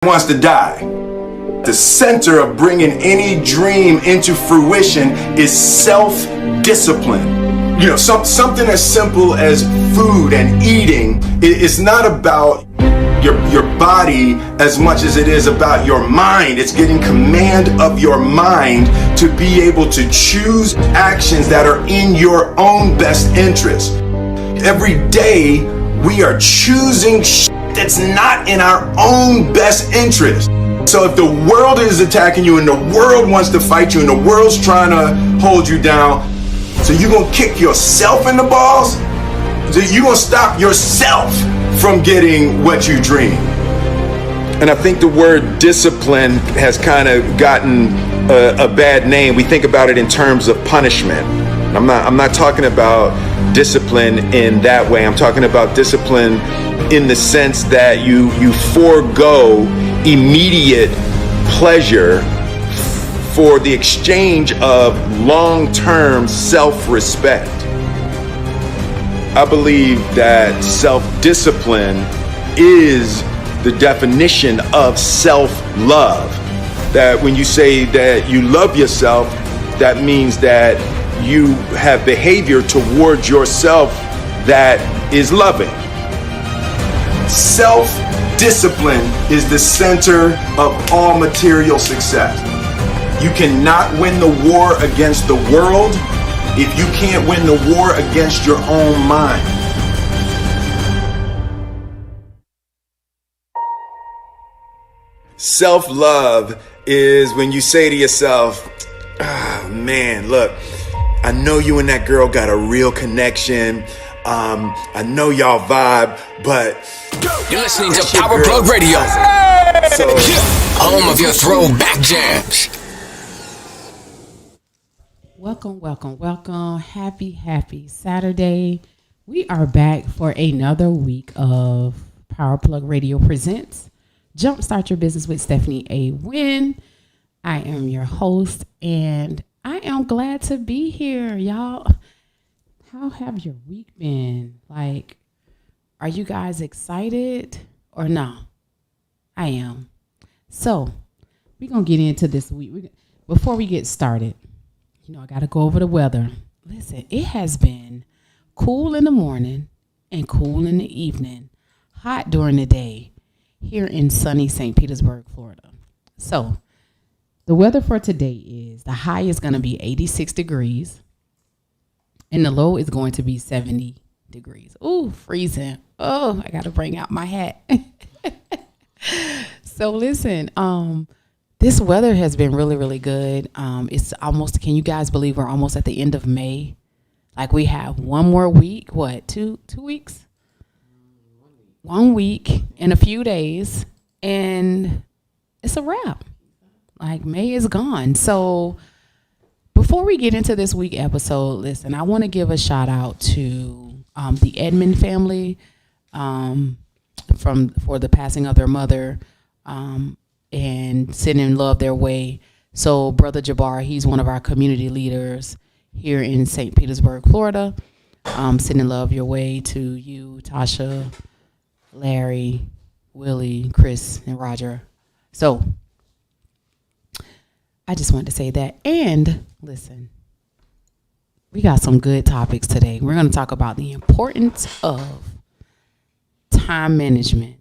wants to die. The center of bringing any dream into fruition is self-discipline. You know, something as simple as food and eating. It's not about your body as much as it is about your mind. It's getting command of your mind to be able to choose actions that are in your own best interest. Every day we are choosing that's not in our own best interest. So if the world is attacking you and the world wants to fight you and the world's trying to hold you down, so you're gonna kick yourself in the balls? So you're gonna stop yourself from getting what you dream. And I think the word discipline has kind of gotten a bad name. We think about it in terms of punishment. I'm not talking about discipline in that way. I'm talking about discipline in the sense that you forego immediate pleasure for the exchange of long-term self-respect. I believe that self-discipline is the definition of self-love. That when you say that you love yourself, that means that you have behavior towards yourself that is loving. Self-discipline is the center of all material success. You cannot win the war against the world if you can't win the war against your own mind. Self-love is when you say to yourself, "Ah, man, look, I know you and that girl got a real connection. I know y'all vibe, but..." You're listening to Power Plug Radio, home of your throwback jams. Welcome. Happy Saturday. We are back for another week of Power Plug Radio presents Jumpstart Your Business with Stephanie A. Wynn. I am your host, and I am glad to be here, y'all. How have your week been? Like, are you guys excited or no? I am. So, we're going to get into this week. Before we get started, you know, I got to go over the weather. Listen, it has been cool in the morning and cool in the evening, hot during the day here in sunny St. Petersburg, Florida. So, the weather for today is the high is going to be 86 degrees and the low is going to be 70 degrees. Ooh, freezing. Oh, I got to bring out my hat. So listen, this weather has been really, really good. It's almost, can you guys believe we're almost at the end of May? Like we have one more week, what, two weeks? 1 week and a few days, and it's a wrap. Like May is gone. So before we get into this week episode, listen, I want to give a shout out to the Edmond family for the passing of their mother and sending love their way. So Brother Jabbar, he's one of our community leaders here in St. Petersburg, Florida. Sending love your way to you, Tasha, Larry, Willie, Chris, and Roger. So I just wanted to say that. And listen, we got some good topics today. We're going to talk about the importance of time management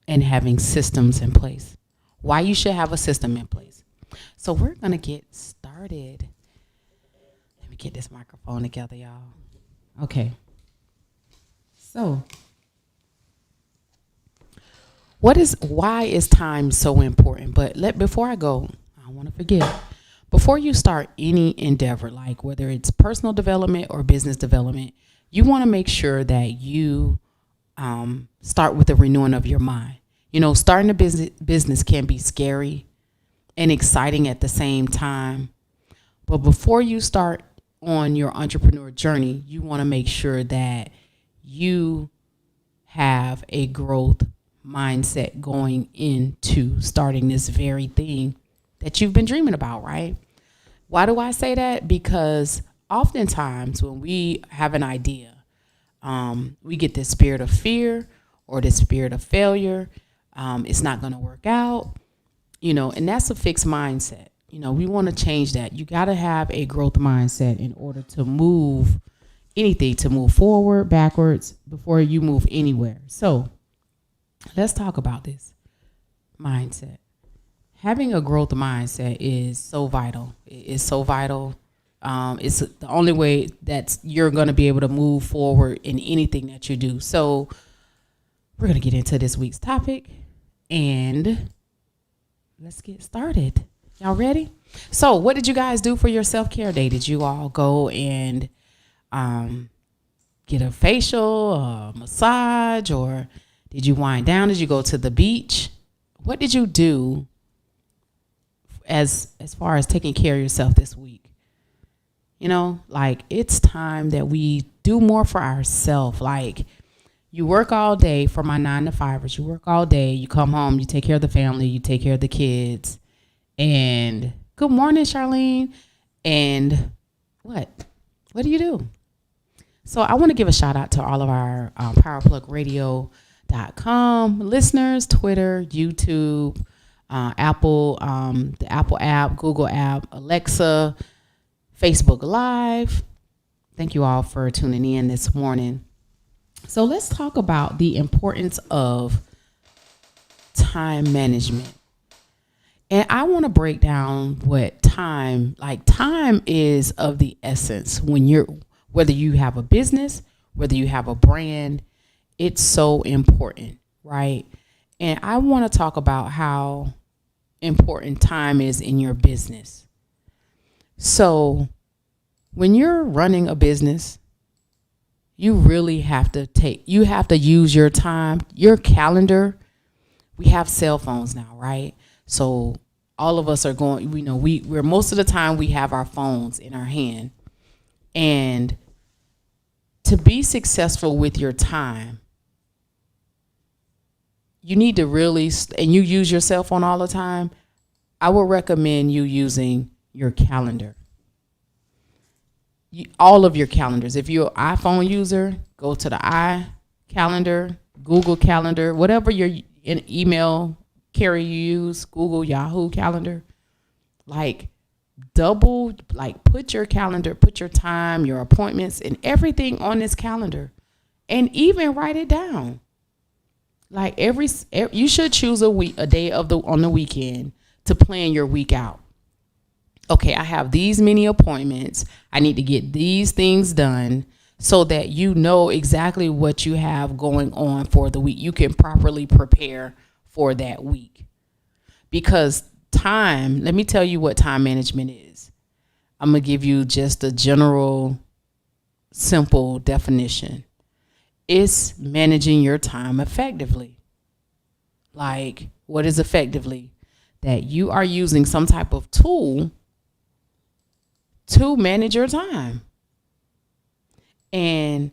and having systems in place. Why you should have a system in place. So we're going to get started. Let me get this microphone together, y'all. Okay. So why is time so important? But before I go, I want to forget. Before you start any endeavor, like whether it's personal development or business development, you want to make sure that you start with the renewing of your mind. You know, starting a business can be scary and exciting at the same time. But before you start on your entrepreneur journey, you want to make sure that you have a growth mindset going into starting this very thing that you've been dreaming about, right? Why do I say that? Because oftentimes when we have an idea, we get this spirit of fear or this spirit of failure. It's not going to work out, and that's a fixed mindset. We want to change that. You got to have a growth mindset in order to move anything, to move forward, backwards, before you move anywhere. So let's talk about this mindset. Having a growth mindset is so vital. It's so vital. It's the only way that you're going to be able to move forward in anything that you do. So we're going to get into this week's topic, and let's get started. Y'all ready? So what did you guys do for your self-care day? Did you all go and get a facial, a massage, or did you wind down? Did you go to the beach? What did you do as far as taking care of yourself this week? It's time that we do more for ourselves. Like, you work all day, for my 9-to-5ers, you work all day, you come home, you take care of the family, you take care of the kids. And good morning, Charlene. And what do you do? So I want to give a shout out to all of our powerplugradio.com listeners, Twitter, YouTube, Apple, the Apple app, Google app, Alexa, Facebook Live. Thank you all for tuning in this morning. So let's talk about the importance of time management. And I want to break down what time is of the essence whether you have a business, whether you have a brand, it's so important, right? And I want to talk about how important time is in your business. So when you're running a business, you really have to use your time, your calendar. We have cell phones now, right? So all of us are going, we're most of the time we have our phones in our hand. And to be successful with your time, you need to really, and you use your cell phone all the time, I would recommend you using your calendar. All of your calendars. If you're an iPhone user, go to the iCalendar, Google Calendar, whatever your email carrier you use, Google, Yahoo Calendar. Put your calendar, put your time, your appointments, and everything on this calendar, and even write it down. You should choose a day on the weekend to plan your week out. Okay, I have these many appointments. I need to get these things done so that you know exactly what you have going on for the week. You can properly prepare for that week. Because time, let me tell you what time management is. I'm going to give you just a general, simple definition. It's managing your time effectively. What is effectively? That you are using some type of tool to manage your time. And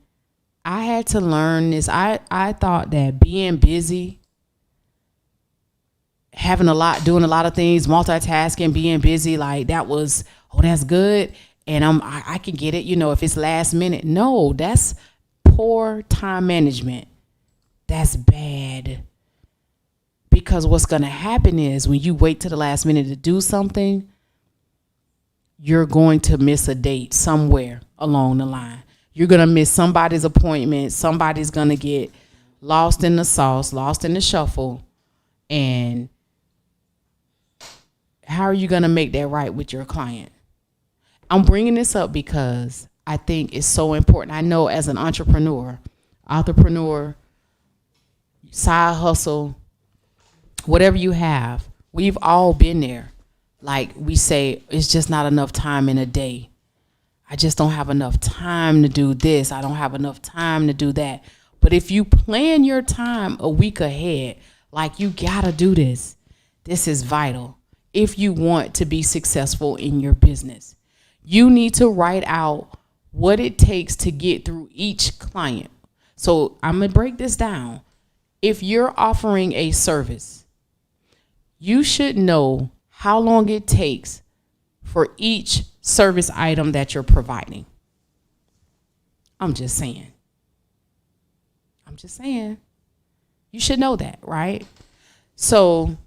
I had to learn this. I thought that being busy, doing a lot of things, multitasking, being busy, that's good. And I can get it, if it's last minute. No, that's poor time management. That's bad. Because what's going to happen is when you wait to the last minute to do something, you're going to miss a date somewhere along the line. You're going to miss somebody's appointment. Somebody's going to get lost in the sauce, lost in the shuffle. And how are you going to make that right with your client? I'm bringing this up because I think it's so important. I know as an entrepreneur, side hustle, whatever you have, we've all been there. We say, it's just not enough time in a day. I just don't have enough time to do this. I don't have enough time to do that. But if you plan your time a week ahead, you gotta do this. This is vital. If you want to be successful in your business, you need to write out what it takes to get through each client. So I'm gonna break this down. If you're offering a service, you should know how long it takes for each service item that you're providing. I'm just saying. You should know that, right? So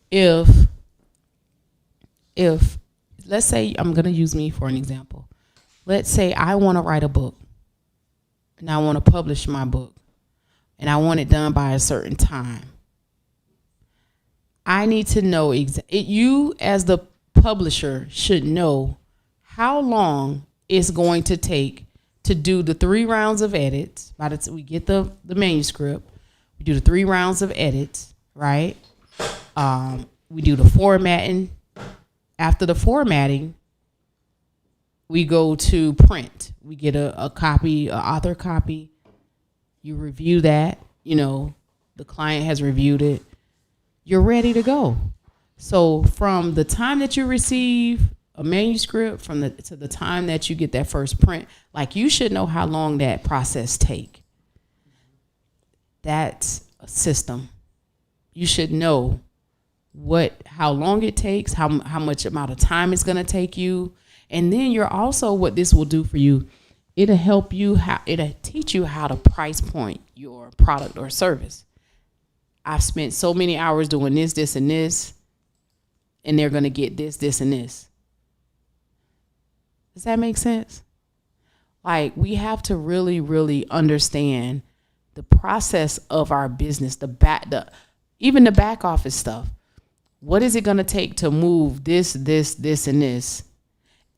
if let's say, I'm going to use me for an example. Let's say I want to write a book and I want to publish my book and I want it done by a certain time. I need to know you as the publisher should know how long it's going to take to do the 3 rounds of edits. By the time we get the manuscript, we do the 3 rounds of edits, right? We do the formatting. After the formatting, we go to print. We get a copy, an author copy. You review that. The client has reviewed it. You're ready to go. So from the time that you receive a manuscript to the time that you get that first print, like, you should know how long that process take. That's a system. You should know how long it takes, how much amount of time it's going to take you. And then you're also, what this will do for you, it'll help you, it'll teach you how to price point your product or service. I've spent so many hours doing this, and this, and they're going to get this, and this. Does that make sense? Like, we have to really, really understand the process of our business, even the back office stuff. What is it going to take to move this, and this,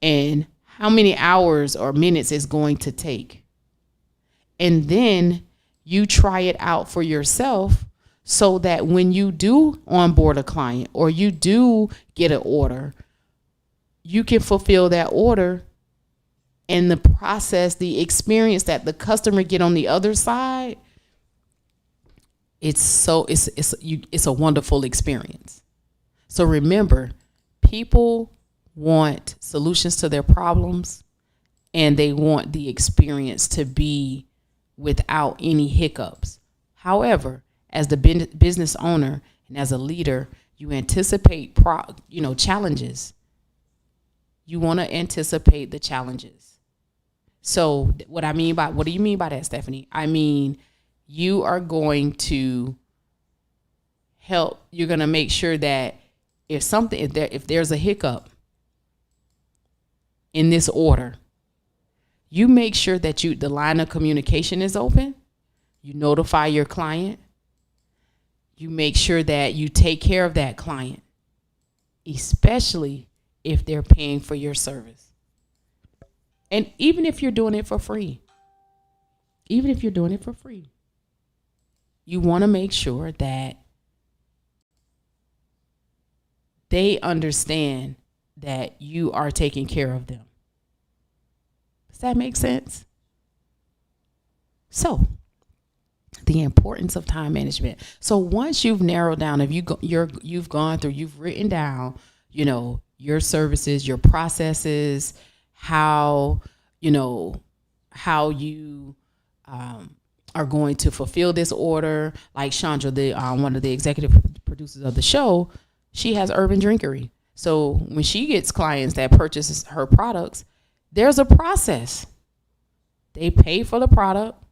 and how many hours or minutes it's going to take? And then you try it out for yourself so that when you do onboard a client or you do get an order, you can fulfill that order, and the process, the experience that the customer get on the other side, it's a wonderful experience. So remember, people want solutions to their problems, and they want the experience to be without any hiccups. However, as the business owner and as a leader, you anticipate challenges. You want to anticipate the challenges. So what do you mean by that, Stephanie? I mean, you are going to help. You're going to make sure that if there's a hiccup in this order, you make sure that the line of communication is open. You notify your client. You make sure that you take care of that client, especially if they're paying for your service. And even if you're doing it for free, you want to make sure that they understand that you are taking care of them. Does that make sense? So, the importance of time management. So once you've narrowed down, if you've gone through, you've written down, your services, your processes, how you are going to fulfill this order. Like Chandra, one of the executive producers of the show, she has Urban Drinkery. So when she gets clients that purchases her products, there's a process. They pay for the product.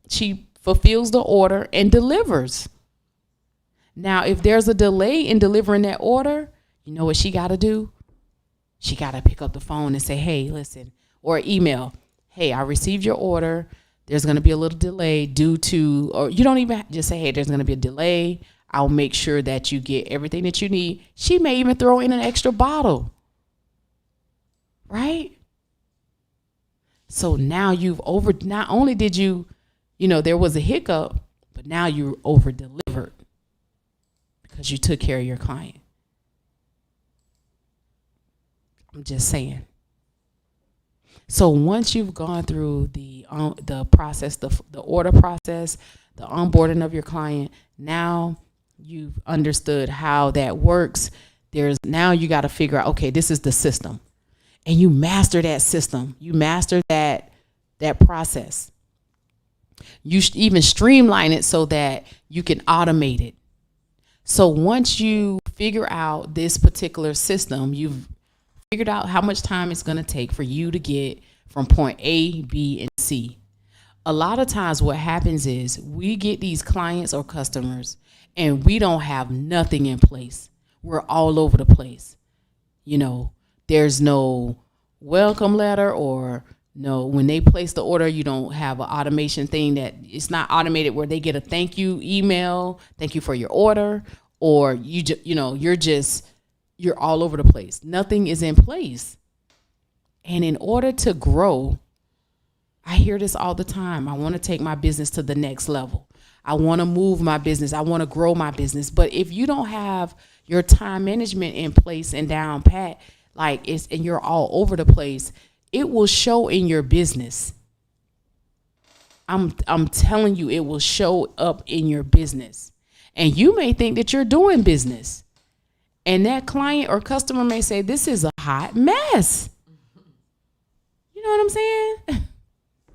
She fulfills the order and delivers. Now, if there's a delay in delivering that order, you know what she got to do? She got to pick up the phone and say, hey, listen, or email, hey, I received your order. There's going to be a little delay due to, or you don't even just say, hey, there's going to be a delay. I'll make sure that you get everything that you need. She may even throw in an extra bottle, right? So now not only did there was a hiccup, but now you over delivered because you took care of your client. I'm just saying. So once you've gone through the process, the order process, the onboarding of your client, now you've understood how that works. Now you got to figure out, okay, this is the system, and you master that system. You master that process. You even streamline it so that you can automate it. So once you figure out this particular system, you've figured out how much time it's going to take for you to get from point A, B, and C. a lot of times what happens is we get these clients or customers and we don't have nothing in place. We're all over the place. You know, there's no welcome letter, or no, when they place the order, you don't have an automation thing that it's not automated where they get a thank you email, thank you for your order, or you're all over the place. Nothing is in place. And in order to grow, I hear this all the time. I want to take my business to the next level. I want to move my business. I want to grow my business. But if you don't have your time management in place and down pat, and you're all over the place, it will show in your business. I'm telling you, it will show up in your business. And you may think that you're doing business. And that client or customer may say, this is a hot mess. You know what I'm saying?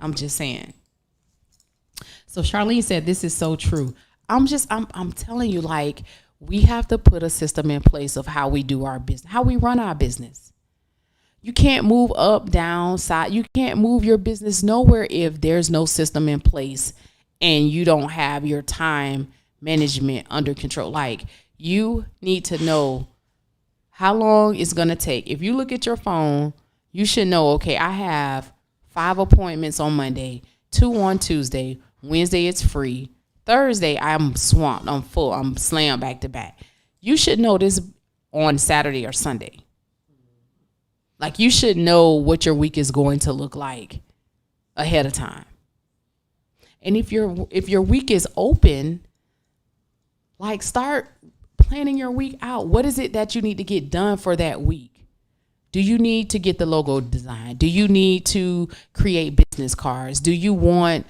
I'm just saying. So Charlene said, this is so true. I'm telling you, like, we have to put a system in place of how we do our business, how we run our business. You can't move up, down, side. You can't move your business nowhere if there's no system in place and you don't have your time management under control. Like, you need to know how long it's going to take. If you look at your phone, you should know, okay, I have 5 appointments on Monday, 2 on Tuesday, Wednesday it's free, Thursday I'm swamped, I'm full, I'm slammed back to back. You should know this on Saturday or Sunday. Like, you should know what your week is going to look like ahead of time. And if your week is open, like, start planning your week out. What is it that you need to get done for that week? Do you need to get the logo designed? Do you need to create business cards? Do you want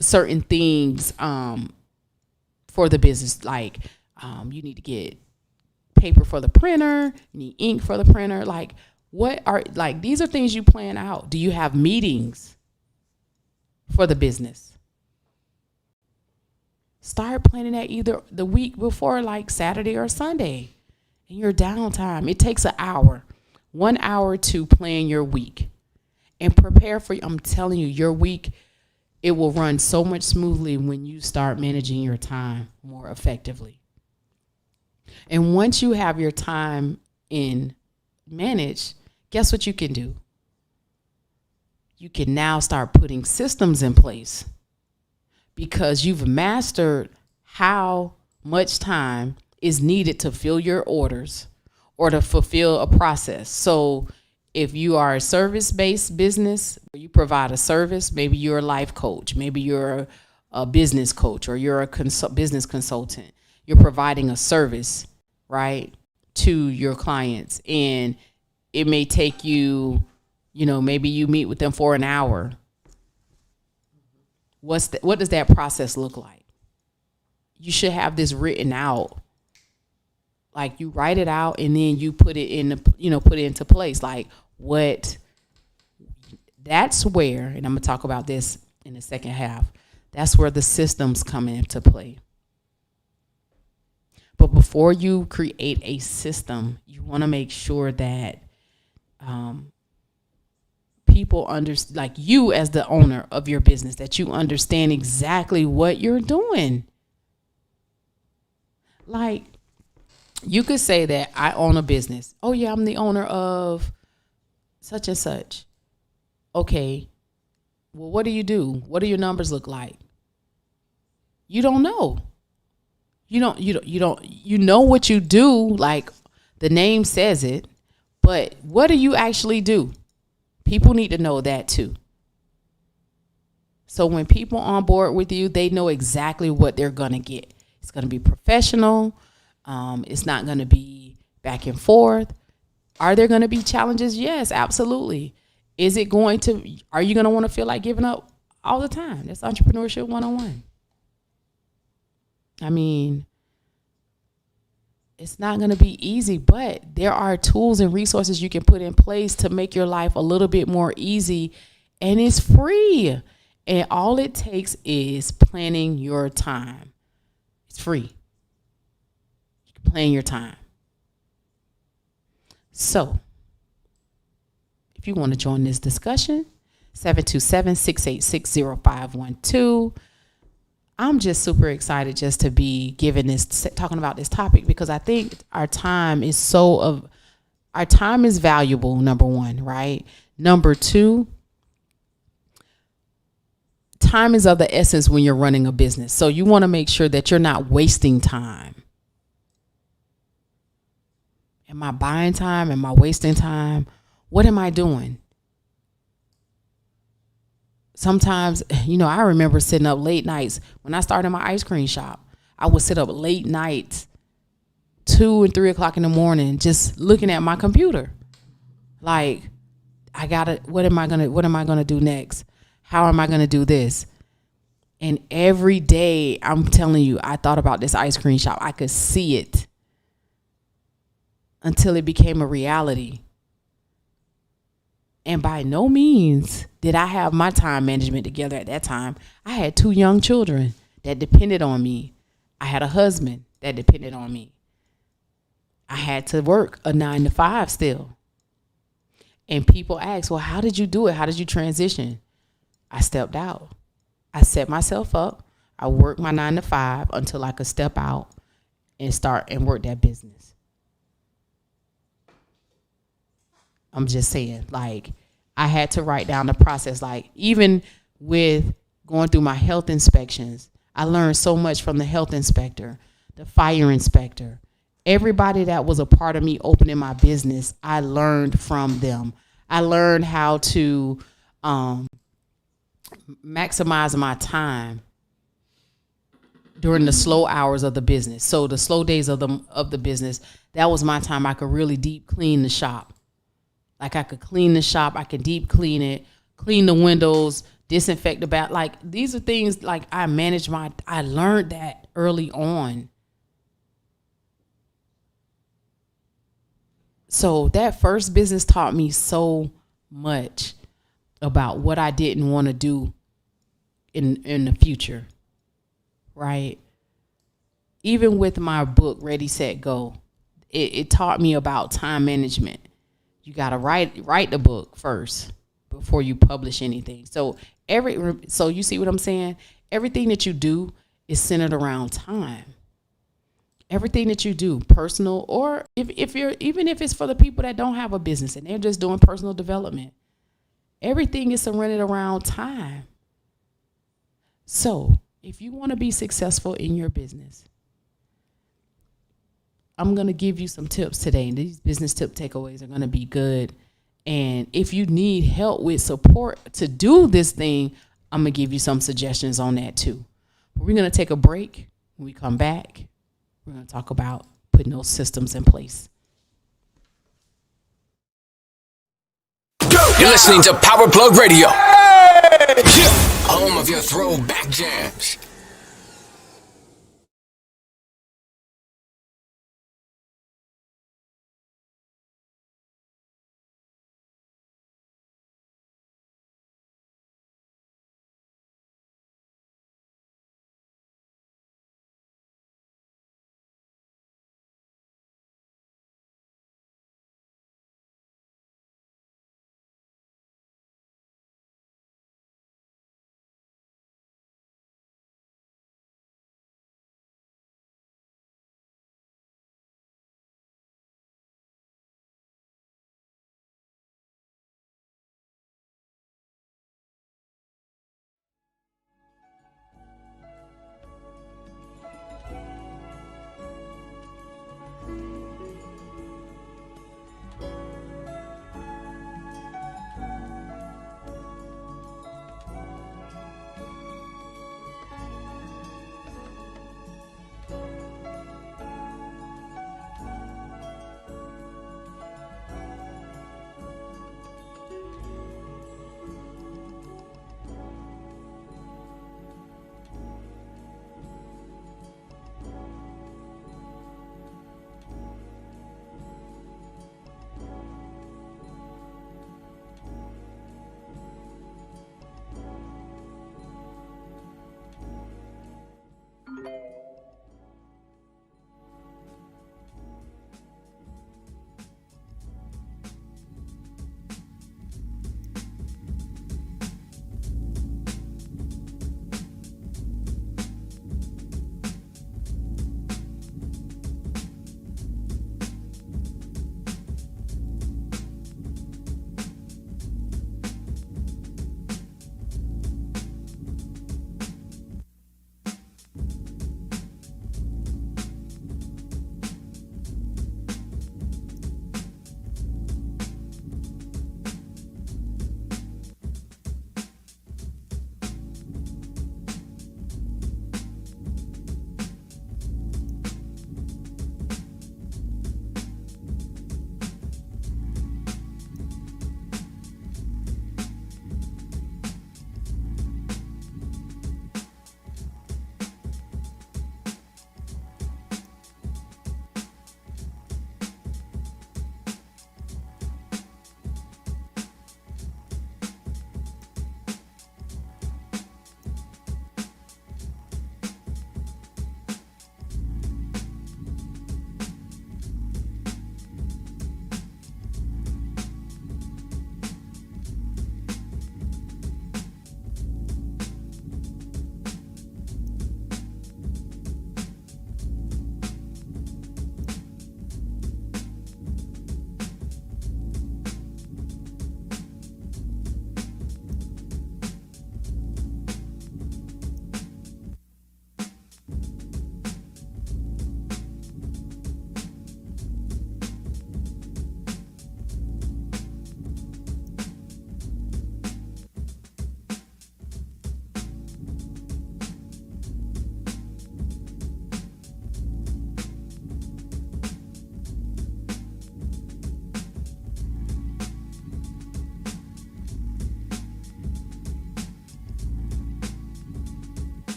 certain things for the business? Like, you need to get paper for the printer, you need ink for the printer. Like, these are things you plan out. Do you have meetings for the business? Start planning that either the week before, like Saturday or Sunday, in your downtime. It takes an hour, 1 hour to plan your week and prepare for. I'm telling you, your week, it will run so much smoothly when you start managing your time more effectively. And once you have your time managed, guess what you can do? You can now start putting systems in place because you've mastered how much time is needed to fill your orders or to fulfill a process. So if you are a service-based business, you provide a service, maybe you're a life coach, maybe you're a business coach, or you're a business consultant. You're providing a service, right, to your clients. And it may take you, maybe you meet with them for an hour. What does that process look like? You should have this written out. Like, you write it out and then you put it into place. Like, that's where, and I'm gonna talk about this in the second half, that's where the systems come into play. But before you create a system, you want to make sure that people understand, like, you as the owner of your business, that you understand exactly what you're doing. Like, you could say that I own a business. Oh yeah, I'm the owner of such and such. Okay, well, what do you do? What do your numbers look like? You don't know. You know what you do, like the name says it, but what do you actually do? People need to know that too. So when people on board with you, they know exactly what they're going to get. It's going to be professional. It's not going to be back and forth. Are there going to be challenges? Yes, absolutely. Are you going to want to feel like giving up all the time? That's entrepreneurship 101. I mean, it's not going to be easy, but there are tools and resources you can put in place to make your life a little bit more easy, and it's free. And all it takes is planning your time. It's free. You can plan your time. So, if you want to join this discussion, 727-686-0512. I'm just super excited just to be talking about this topic, because I think our time is valuable, number one, right? Number two, time is of the essence when you're running a business. So you want to make sure that you're not wasting time. Am I buying time? Am I wasting time? What am I doing? Sometimes, I remember sitting up late nights when I started my ice cream shop. I would sit up late nights, 2 and 3 o'clock in the morning, just looking at my computer. Like, what am I gonna do next? How am I gonna do this? And every day, I'm telling you, I thought about this ice cream shop. I could see it until it became a reality. And by no means did I have my time management together at that time. I had 2 young children that depended on me. I had a husband that depended on me. I had to work a 9 to 5 still. And people ask, well, how did you do it? How did you transition? I stepped out. I set myself up. I worked my 9 to 5 until I could step out and start and work that business. I'm just saying, like, I had to write down the process. Like, even with going through my health inspections, I learned so much from the health inspector, the fire inspector, everybody that was a part of me opening my business. I learned from them. I learned how to maximize my time during the slow hours of the business. So the slow days of the business, that was my time. I could really deep clean the shop. Like, I could clean the shop, I could deep clean it, clean the windows, disinfect the bath. Like, these are things, like, I learned that early on. So that first business taught me so much about what I didn't want to do in the future, right? Even with my book, Ready, Set, Go, it taught me about time management. You got to write the book first before you publish anything. So you see what I'm saying? Everything that you do is centered around time. Everything that you do, personal, or even if it's for the people that don't have a business and they're just doing personal development, everything is surrendered around time. So if you want to be successful in your business, I'm going to give you some tips today. And these business tip takeaways are going to be good. And if you need help with support to do this thing, I'm going to give you some suggestions on that too. We're going to take a break. When we come back, we're going to talk about putting those systems in place. You're listening to Power Plug Radio. Home of your throwback jams.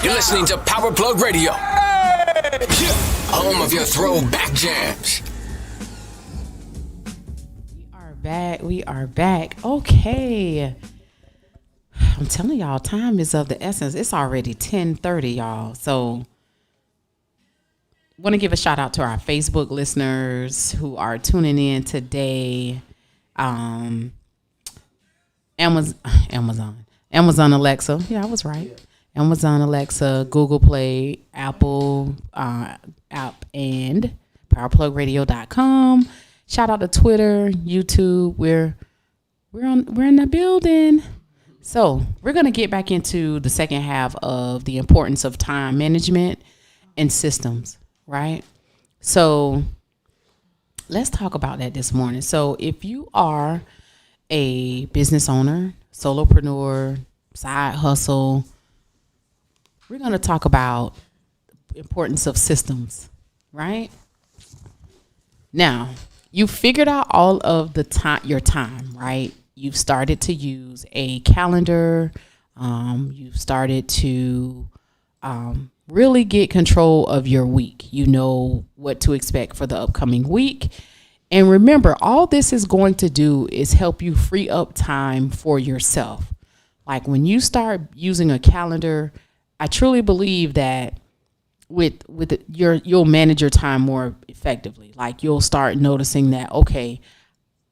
You're listening to Power Plug Radio. Home of your throwback jams. We are back. Okay. I'm telling y'all, time is of the essence. It's already 10:30, y'all. So want to give a shout out to our Facebook listeners who are tuning in today. Amazon Alexa. Yeah, I was right. Amazon Alexa, Google Play, Apple app, and powerplugradio.com. Shout out to Twitter, YouTube. We're in the building. So we're gonna get back into the second half of the importance of time management and systems, right? So let's talk about that this morning. So if you are a business owner, solopreneur, side hustle, we're going to talk about the importance of systems, right? Now, you figured out all of the time, your time, right? You've started to use a calendar. You've started to really get control of your week. You know what to expect for the upcoming week. And remember, all this is going to do is help you free up time for yourself. Like when you start using a calendar, I truly believe that you'll manage your time more effectively. Like you'll start noticing that, okay,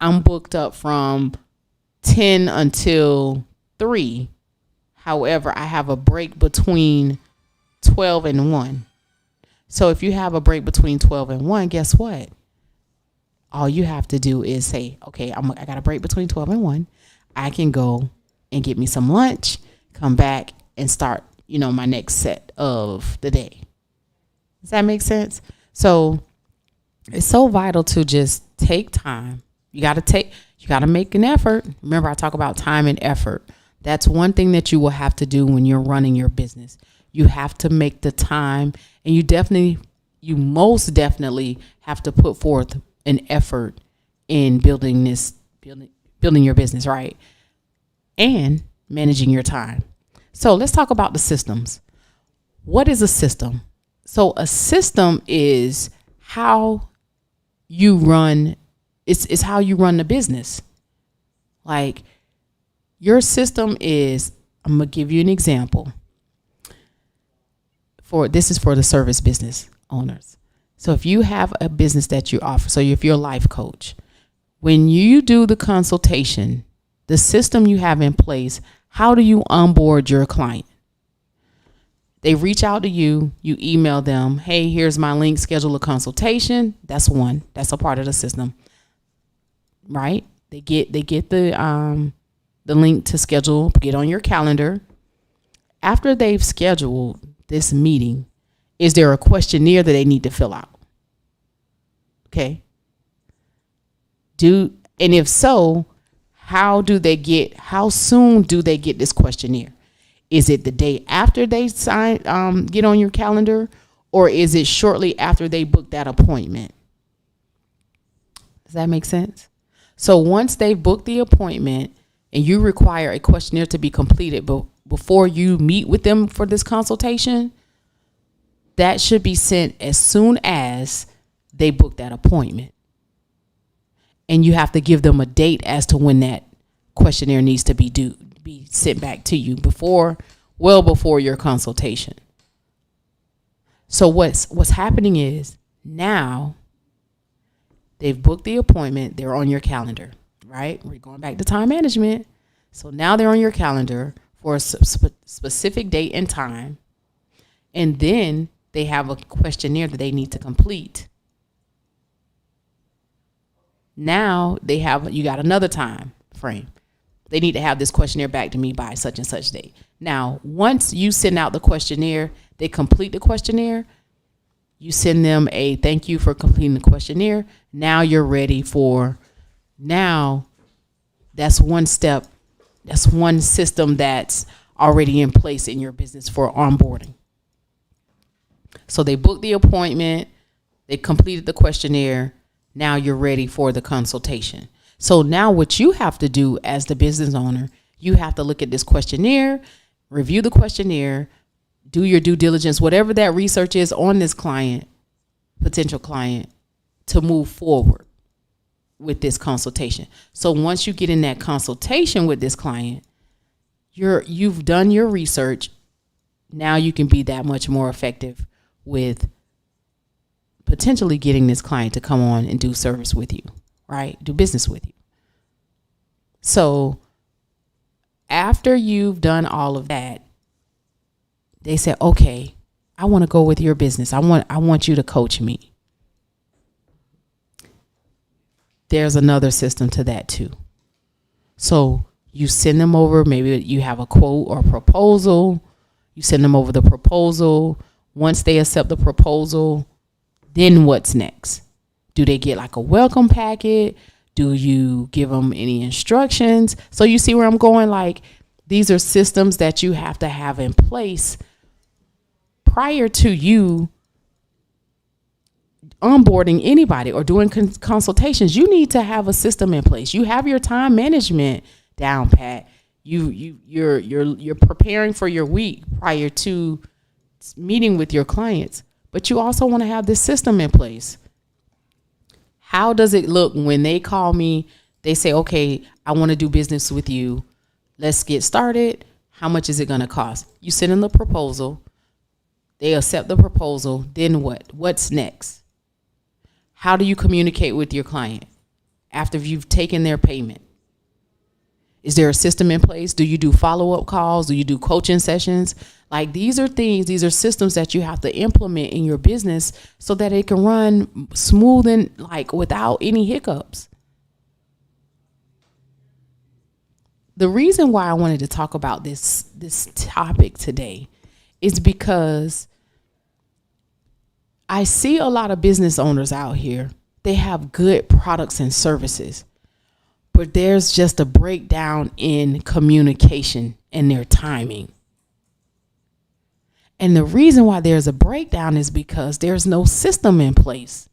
I'm booked up from 10 until 3. However, I have a break between 12 and 1. So if you have a break between 12 and 1, guess what? All you have to do is say, okay, I got a break between 12 and 1. I can go and get me some lunch, come back and start, my next set of the day. Does that make sense? So it's so vital to just take time. You got to make an effort. Remember, I talk about time and effort. That's one thing that you will have to do when you're running your business. You have to make the time, and you most definitely have to put forth an effort in building your business, right? And managing your time. So let's talk about the systems. What is a system? So a system is how you run. It's how you run the business. Like your system is, I'm going to give you an example. This is for the service business owners. So if you have a business that you offer, so if you're a life coach, when you do the consultation, the system you have in place, how do you onboard your client? They reach out to you, you email them, hey, here's my link, schedule a consultation. That's one. That's a part of the system, right? They get the link to schedule, get on your calendar. After they've scheduled this meeting, is there a questionnaire that they need to fill out? Okay. And if so, how soon do they get this questionnaire? Is it the day after they get on your calendar, or is it shortly after they book that appointment? Does that make sense? So once they've booked the appointment and you require a questionnaire to be completed before you meet with them for this consultation, that should be sent as soon as they book that appointment. And you have to give them a date as to when that questionnaire needs to be sent back to you well before your consultation. So what's happening is now they've booked the appointment, they're on your calendar, right? We're going back to time management. So now they're on your calendar for a specific date and time. And then they have a questionnaire that they need to complete. Now you got another time frame. They need to have this questionnaire back to me by such and such date. Now, once you send out the questionnaire, they complete the questionnaire. You send them a thank you for completing the questionnaire. Now you're ready that's one step. That's one system that's already in place in your business for onboarding. So they booked the appointment. They completed the questionnaire. Now you're ready for the consultation. So now what you have to do as the business owner, you have to look at this questionnaire, review the questionnaire, do your due diligence, whatever that research is on this client, potential client, to move forward with this consultation. So once you get in that consultation with this client, you've done your research. Now you can be that much more effective with potentially getting this client to come on and do service with you, right? Do business with you. So after you've done all of that, they said, okay, I want to go with your business. I want you to coach me. There's another system to that too. So you send them over, maybe you have a quote or proposal. You send them over the proposal. Once they accept the proposal, then what's next? Do they get like a welcome packet? Do you give them any instructions? So you see where I'm going? Like, these are systems that you have to have in place prior to you onboarding anybody or doing consultations. You need to have a system in place. You have your time management down pat. You're preparing for your week prior to meeting with your clients, but you also want to have this system in place. How does it look when they call me? They say, okay, I want to do business with you. Let's get started. How much is it going to cost? You send them the proposal. They accept the proposal. Then what? What's next? How do you communicate with your client after you've taken their payment? Is there a system in place? Do you do follow-up calls? Do you do coaching sessions? Like, these are systems that you have to implement in your business so that it can run smooth and like without any hiccups. The reason why I wanted to talk about this topic today is because I see a lot of business owners out here. They have good products and services, but there's just a breakdown in communication and their timing. And the reason why there's a breakdown is because there's no system in place.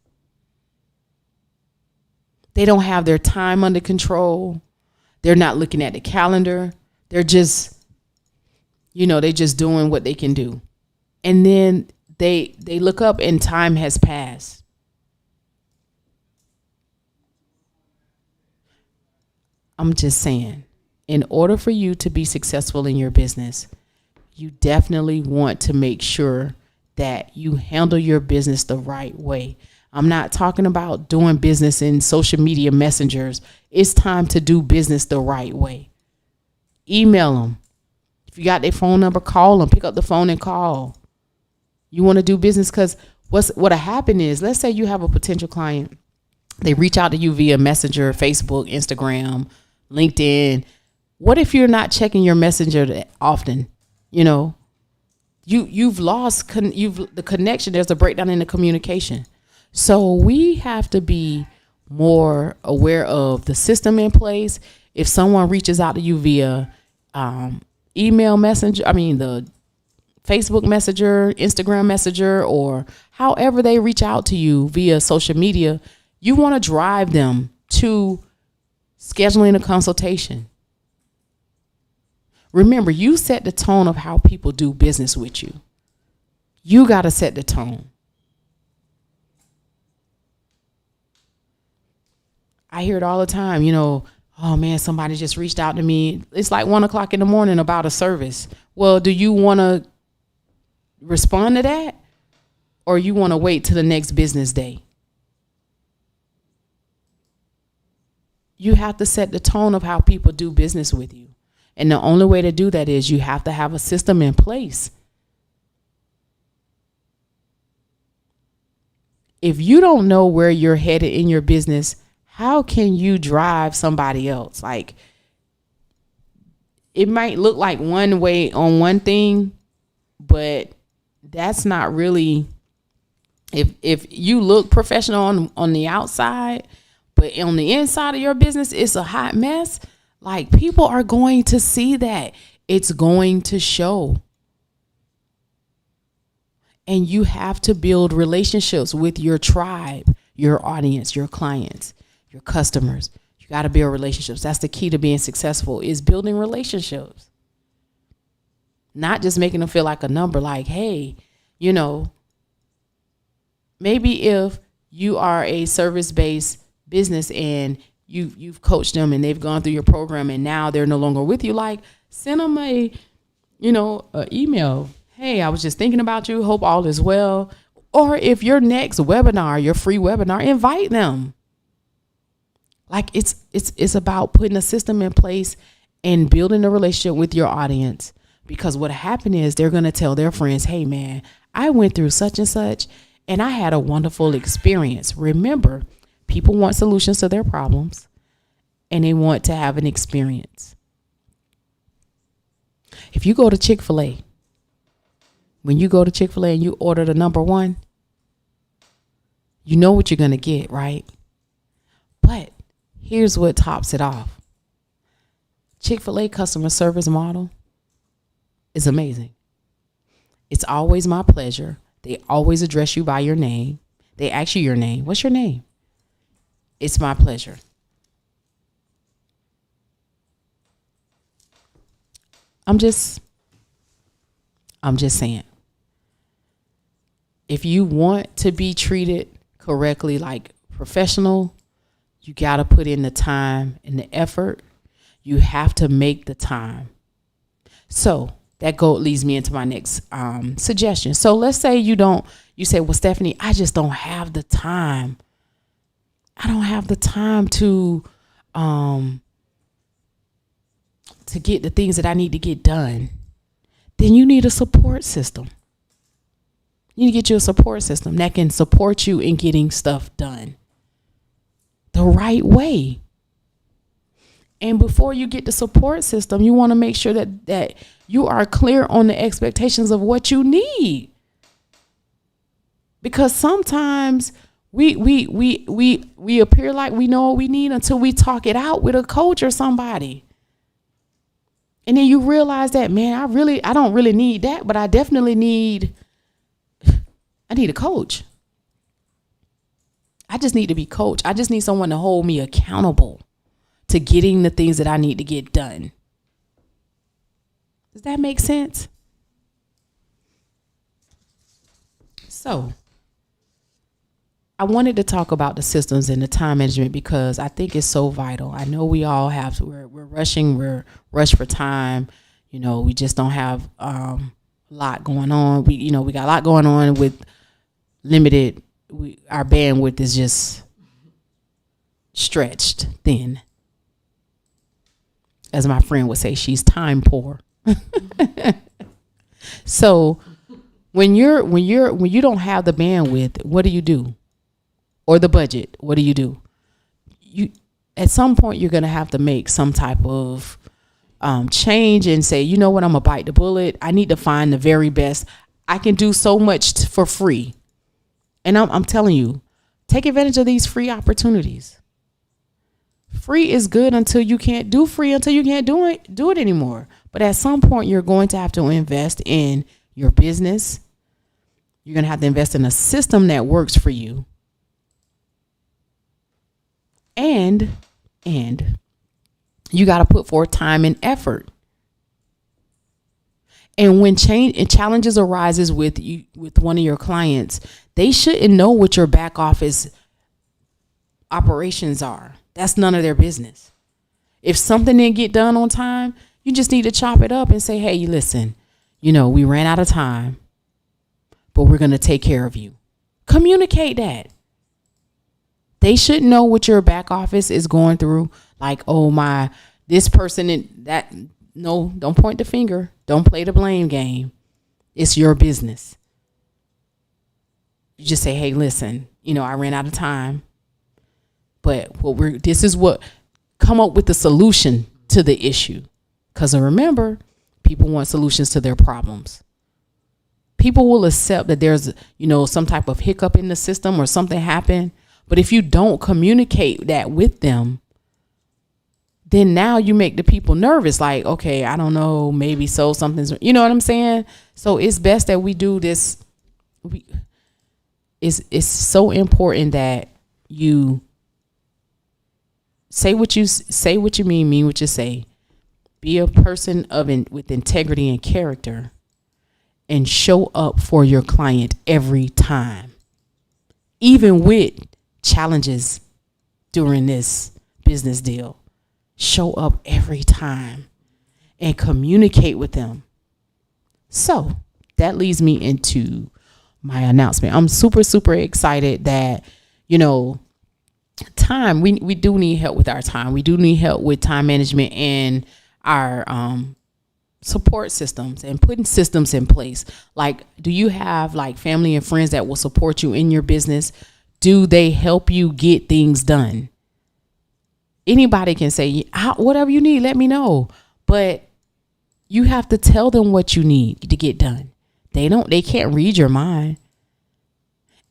They don't have their time under control. They're not looking at the calendar. They're just, they're just doing what they can do. And then they look up and time has passed. I'm just saying, in order for you to be successful in your business, you definitely want to make sure that you handle your business the right way. I'm not talking about doing business in social media messengers. It's time to do business the right way. Email them. If you got their phone number, call them. Pick up the phone and call. You want to do business, because what'll happen is, let's say you have a potential client. They reach out to you via Messenger, Facebook, Instagram, LinkedIn. What if you're not checking your Messenger that often? You've lost the connection. There's a breakdown in the communication. So we have to be more aware of the system in place. If someone reaches out to you via email messenger, the Facebook Messenger, Instagram Messenger, or however they reach out to you via social media, you want to drive them to scheduling a consultation. Remember, you set the tone of how people do business with you. You got to set the tone. I hear it all the time, oh man, somebody just reached out to me. It's like 1:00 in the morning about a service. Well, do you want to respond to that, or you want to wait till the next business day? You have to set the tone of how people do business with you. And the only way to do that is you have to have a system in place. If you don't know where you're headed in your business, how can you drive somebody else? Like, it might look like one way on one thing, but that's not really, if you look professional on the outside, but on the inside of your business, it's a hot mess. Like, people are going to see that. It's going to show. And you have to build relationships with your tribe, your audience, your clients, your customers. You got to build relationships. That's the key to being successful, is building relationships. not just making them feel like a number. Like, hey, you know, maybe if you are a service-based business and you've coached them and they've gone through your program and now they're no longer with you, like send them a email. Hey, I was just thinking about you. Hope all is well. Or if your next webinar, your free webinar, invite them. Like it's about putting a system in place and building a relationship with your audience. Because what happened is they're going to tell their friends, hey man, I went through such and such and I had a wonderful experience. Remember, people want solutions to their problems and they want to have an experience. If you go to Chick-fil-A, when you go to Chick-fil-A and you order the number one, you know what you're going to get, right? But here's what tops it off. Chick-fil-A customer service model is amazing. It's always my pleasure. They always address you by your name. They ask you your name. What's your name? It's my pleasure. I'm just saying. If you want to be treated correctly, like professional, you got to put in the time and the effort. You have to make the time. So that leads me into my next suggestion. So let's say you say, well, Stephanie, I just don't have the time. I don't have the time to get the things that I need to get done. Then you need a support system. You need to get you a support system that can support you in getting stuff done the right way. And before you get the support system, you want to make sure that you are clear on the expectations of what you need. Because sometimes we appear like we know what we need until we talk it out with a coach or somebody. And then you realize that, man, I don't really need that, but I definitely need a coach. I just need to be coached. I just need someone to hold me accountable to getting the things that I need to get done. Does that make sense? So I wanted to talk about the systems and the time management because I think it's so vital. I know we all have, we're rushing, we're rushed for time. You know, we just don't have a lot going on. We got a lot going on with limited. Our bandwidth is just stretched thin. As my friend would say, she's time poor. So when you don't have the bandwidth, what do you do? Or the budget, what do? You at some point you're gonna have to make some type of change and say, you know what, I'm gonna bite the bullet. I need to find the very best. I can do so much for free. And I'm telling you, take advantage of these free opportunities. Free is good until you can't do it anymore. But at some point, you're going to have to invest in your business. You're going to have to invest in a system that works for you. And you got to put forth time and effort. And when challenges arises with one of your clients, they shouldn't know what your back office operations are. That's none of their business. If something didn't get done on time, you just need to chop it up and say, hey, listen, we ran out of time, but we're going to take care of you. Communicate that. They should know what your back office is going through. Like, oh, this person that. No, don't point the finger. Don't play the blame game. It's your business. You just say, hey, listen, I ran out of time. But come up with the solution to the issue. Because remember, people want solutions to their problems. People will accept that there's, some type of hiccup in the system or something happened. But if you don't communicate that with them, then now you make the people nervous. Like, okay, I don't know, maybe something's, you know what I'm saying? So it's best that we do this. It's so important that you say what you mean what you say. Be a person with integrity and character, and show up for your client every time, even with challenges during this business deal. Show up every time and communicate with them. So that leads me into my announcement. I'm super, super excited that, time, we do need help with our time. We do need help with time management and our support systems and putting systems in place. Like, do you have like family and friends that will support you in your business? Do they help you get things done? Anybody can say, whatever you need, let me know. But you have to tell them what you need to get done. They can't read your mind.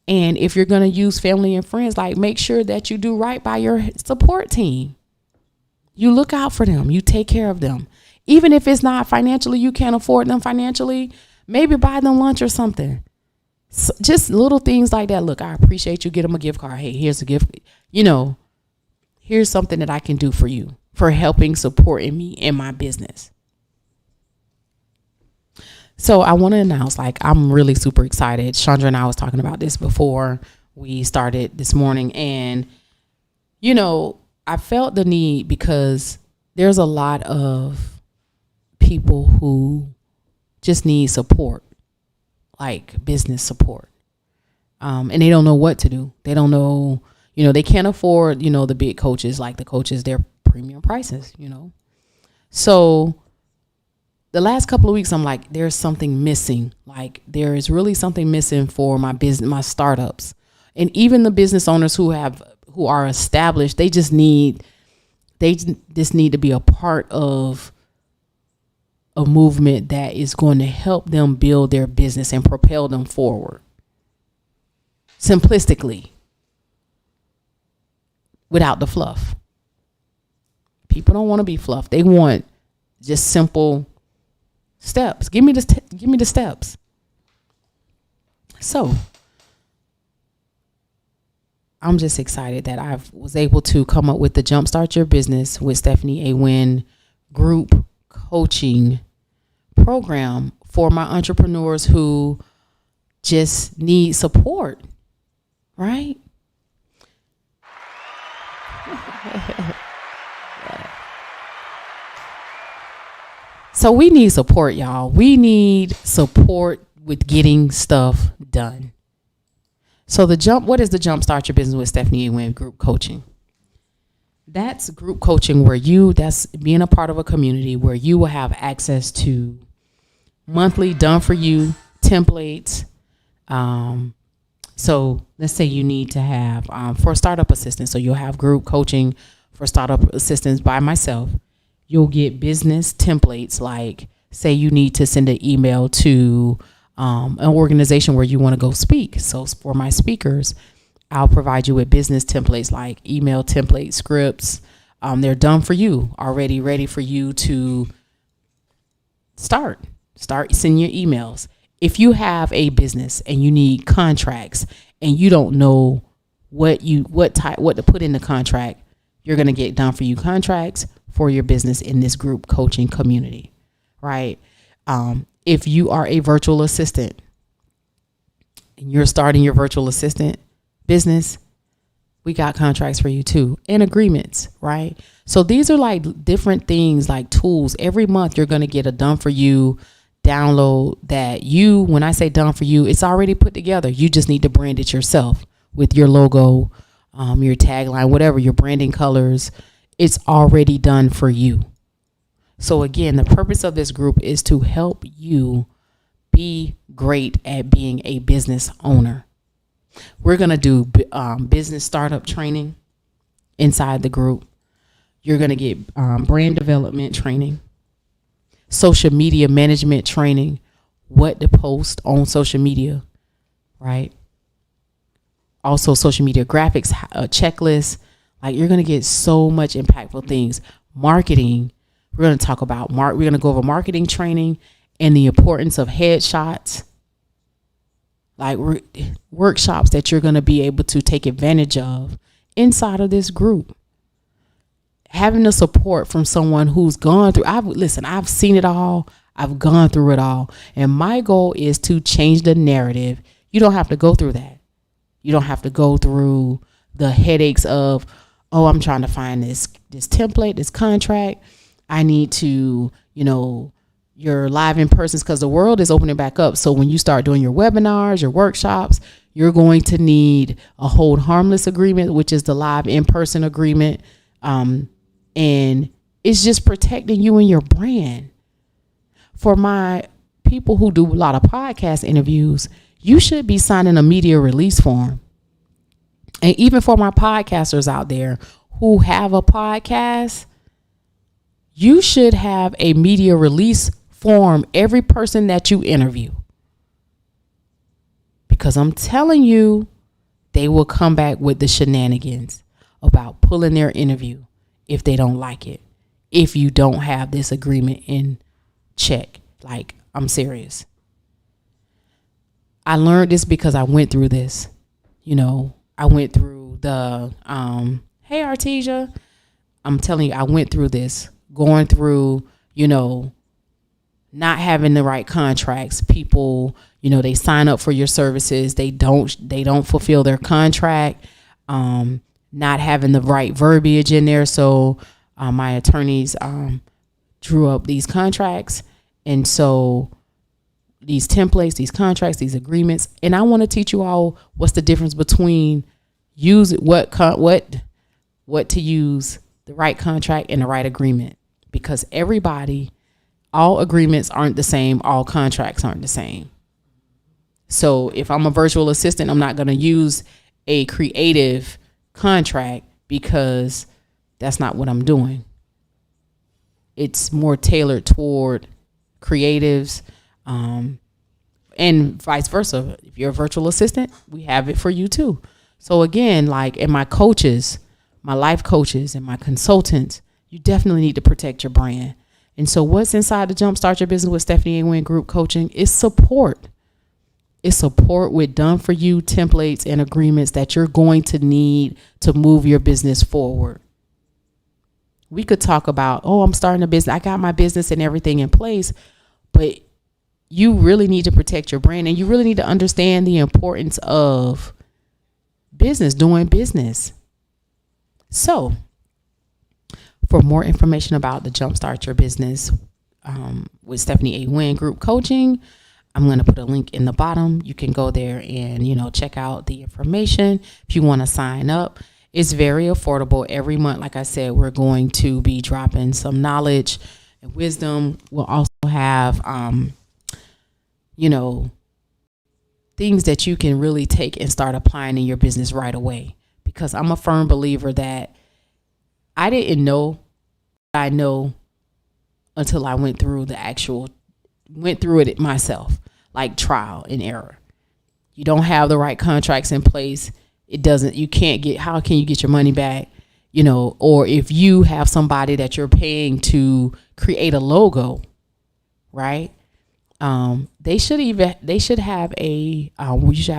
And if you're going to use family and friends, like, make sure that you do right by your support team. You look out for them. You take care of them. Even if it's not financially, you can't afford them financially, maybe buy them lunch or something. So just little things like that. Look, I appreciate you. Get them a gift card. Hey, here's a gift. Here's something that I can do for you for helping supporting me in my business. So I want to announce, like, I'm really super excited. Chandra and I was talking about this before we started this morning. And, I felt the need because there's a lot of people who just need support, like business support. And they don't know what to do. They don't know, they can't afford, the big coaches, like the coaches, their premium prices, So the last couple of weeks, I'm like, there's something missing. Like, there is really something missing for my business, my startups, and even the business owners who are established. They just need to be a part of a movement that is going to help them build their business and propel them forward. Simplistically, without the fluff. People don't want to be fluff. They want just simple steps. Give me the steps. So I'm just excited that I was able to come up with the Jumpstart Your Business with Stephanie A. Wynn group coaching program for my entrepreneurs who just need support, right? So we need support, y'all. We need support with getting stuff done. So what is the Jumpstart Your Business with Stephanie A. Wynn group coaching? That's group coaching that's being a part of a community where you will have access to monthly done for you templates. So let's say you need to have for startup assistance. So you'll have group coaching for startup assistance by myself. You'll get business templates, like say you need to send an email to an organization where you want to go speak. So for my speakers, I'll provide you with business templates like email template scripts. They're done for you, already ready for you to start sending your emails. If you have a business and you need contracts and you don't know what to put in the contract, you're going to get done for you contracts for your business in this group coaching community, right? If you are a virtual assistant and you're starting your virtual assistant business, we got contracts for you too, and agreements, right? So these are like different things, like tools. Every month you're going to get a done for you download that when I say done for you, it's already put together. You just need to brand it yourself with your logo, your tagline, whatever, your branding colors. It's already done for you. So again, the purpose of this group is to help you be great at being a business owner. We're going to do business startup training inside the group. You're going to get brand development training, social media management training, what to post on social media, right? Also social media graphics, checklists. Like, you're going to get so much impactful things. Marketing. We're going to talk about we're going to go over marketing training and the importance of headshots. Like workshops that you're going to be able to take advantage of inside of this group. having the support from someone who's gone through, I've seen it all. I've gone through it all. And my goal is to change the narrative. You don't have to go through that. You don't have to go through the headaches of, oh, I'm trying to find this template, this contract. I need to, you're live in person because the world is opening back up. So when you start doing your webinars, your workshops, you're going to need a hold harmless agreement, which is the live in person agreement. And it's just protecting you and your brand. For my people who do a lot of podcast interviews, you should be signing a media release form. And even for my podcasters out there who have a podcast, you should have a media release form every person that you interview. Because I'm telling you, they will come back with the shenanigans about pulling their interview if they don't like it. If you don't have this agreement in check. Like, I'm serious. I learned this because I went through this. I went through the, hey, Artesia. I'm telling you, I went through this. Going through, not having the right contracts. People, they sign up for your services. They don't fulfill their contract. Not having the right verbiage in there. So my attorneys drew up these contracts. And so these templates, these contracts, these agreements. And I want to teach you all what's the difference between what to use, the right contract and the right agreement. Because all agreements aren't the same. All contracts aren't the same. So if I'm a virtual assistant, I'm not going to use a creative contract because that's not what I'm doing. It's more tailored toward creatives, and vice versa. If you're a virtual assistant, we have it for you too. So again, and my coaches, my life coaches and my consultants, you definitely need to protect your brand. And so what's inside the Jumpstart Your Business with Stephanie A. Wynn group coaching is support. It's support with done for you templates and agreements that you're going to need to move your business forward. We could talk about, I'm starting a business. I got my business and everything in place, but you really need to protect your brand and you really need to understand the importance of doing business. So for more information about the Jumpstart Your Business with Stephanie A. Wynn group coaching, I'm going to put a link in the bottom. You can go there and, check out the information if you want to sign up. It's very affordable. Every month, like I said, we're going to be dropping some knowledge and wisdom. We'll also have, things that you can really take and start applying in your business right away. Because I'm a firm believer that I didn't know what I know until I went through it myself, like trial and error. You don't have the right contracts in place. How can you get your money back? Or if you have somebody that you're paying to create a logo, right? You should have a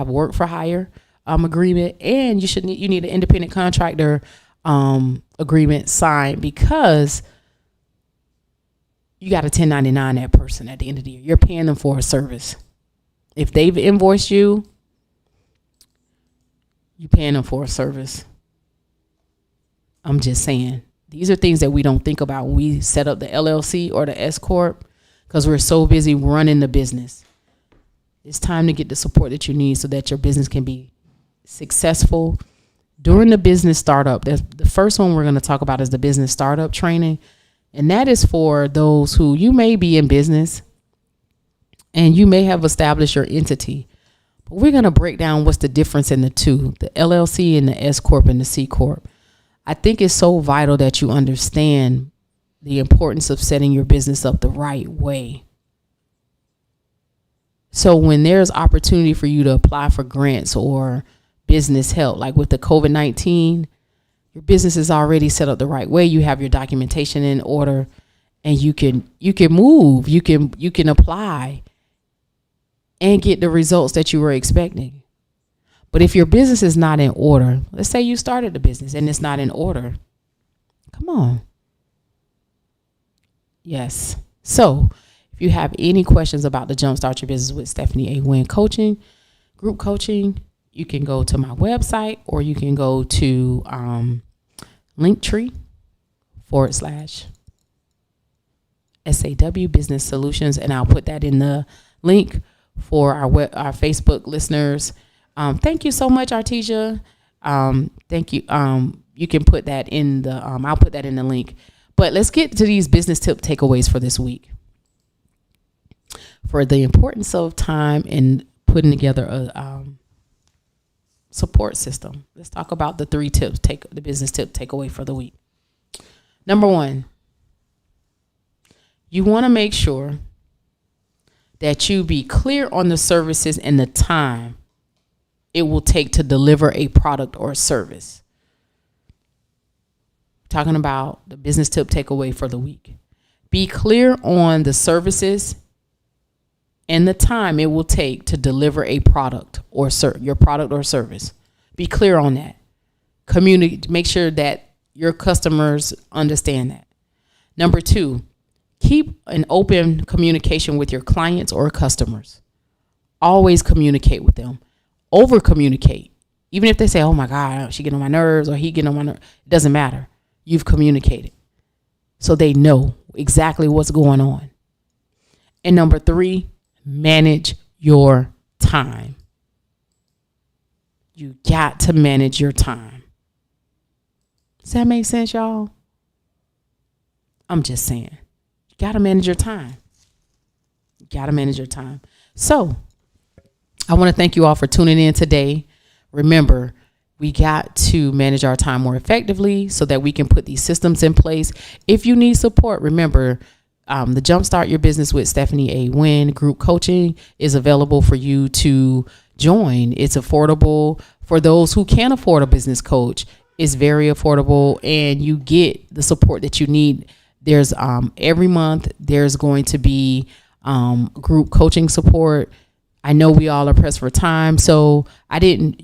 work for hire agreement, and you need an independent contractor agreement signed, because you got to 1099 that person at the end of the year. You're paying them for a service. If they've invoiced you, you're paying them for a service. I'm just saying, these are things that we don't think about when we set up the LLC or the S Corp, because we're so busy running the business. It's time to get the support that you need so that your business can be successful. During the business startup, the first one we're going to talk about is the business startup training. And that is for those who, you may be in business and you may have established your entity. But we're going to break down what's the difference in the two, the LLC and the S Corp and the C Corp. I think it's so vital that you understand the importance of setting your business up the right way. So when there's opportunity for you to apply for grants or business help, like with the COVID-19, your business is already set up the right way. You have your documentation in order, and you can move, you can apply and get the results that you were expecting. But if your business is not in order, let's say you started the business and it's not in order, Come on. Yes. So if you have any questions about the Jumpstart Your Business with Stephanie A. Wynn coaching, group coaching, you can go to my website or you can go to linktr.ee SAW Business Solutions, and I'll put that in the link for our Facebook listeners. Thank you so much, Artesia. Thank you. You can put that in the. I'll put that in the link. But let's get to these business tip takeaways for this week. For the importance of time in putting together a support system, let's talk about the 3 tips. Take the business tip takeaway for the week. Number 1, you want to make sure that you be clear on the services and the time it will take to deliver a product or a service. Talking about the business tip takeaway for the week. Be clear on the services and the time it will take to deliver a product or your product or service. Be clear on that. Make sure that your customers understand that. Number 2, keep an open communication with your clients or customers. Always communicate with them. Over communicate. Even if they say, oh my God, she getting on my nerves or he getting on my nerves. It doesn't matter. You've communicated. So they know exactly what's going on. And number 3, manage your time. You got to manage your time. Does that make sense, y'all? I'm just saying. You got to manage your time. You got to manage your time. So I want to thank you all for tuning in today. Remember, we got to manage our time more effectively so that we can put these systems in place. If you need support, remember, the Jumpstart Your Business with Stephanie A. Wynn group coaching is available for you to join. It's affordable for those who can't afford a business coach. It's very affordable and you get the support that you need. There's every month there's going to be group coaching support. I know we all are pressed for time, so I didn't,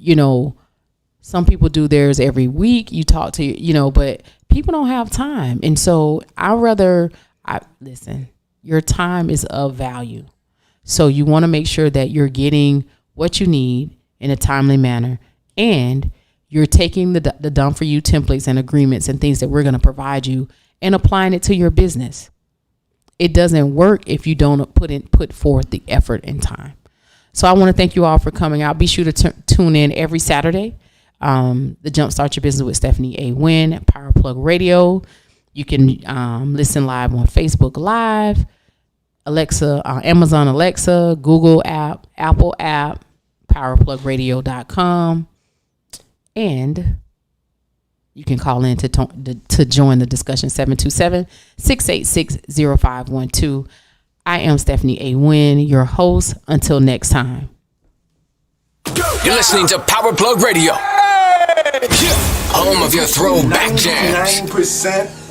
some people do theirs every week. You talk to, but people don't have time. And so listen, your time is of value. So you want to make sure that you're getting what you need in a timely manner. And you're taking the done for you templates and agreements and things that we're going to provide you and applying it to your business. It doesn't work if you don't put forth the effort and time. So I want to thank you all for coming out. Be sure to tune in every Saturday. The Jumpstart Your Business with Stephanie A. Wynn, Power Plug Radio. You can listen live on Facebook Live, Alexa, Amazon Alexa, Google app, Apple app, powerplugradio.com. And you can call in to join the discussion, 727-686-0512. I am Stephanie A. Wynn, your host. Until next time. You're listening to Power Plug Radio. Home of your throwback jams. 99%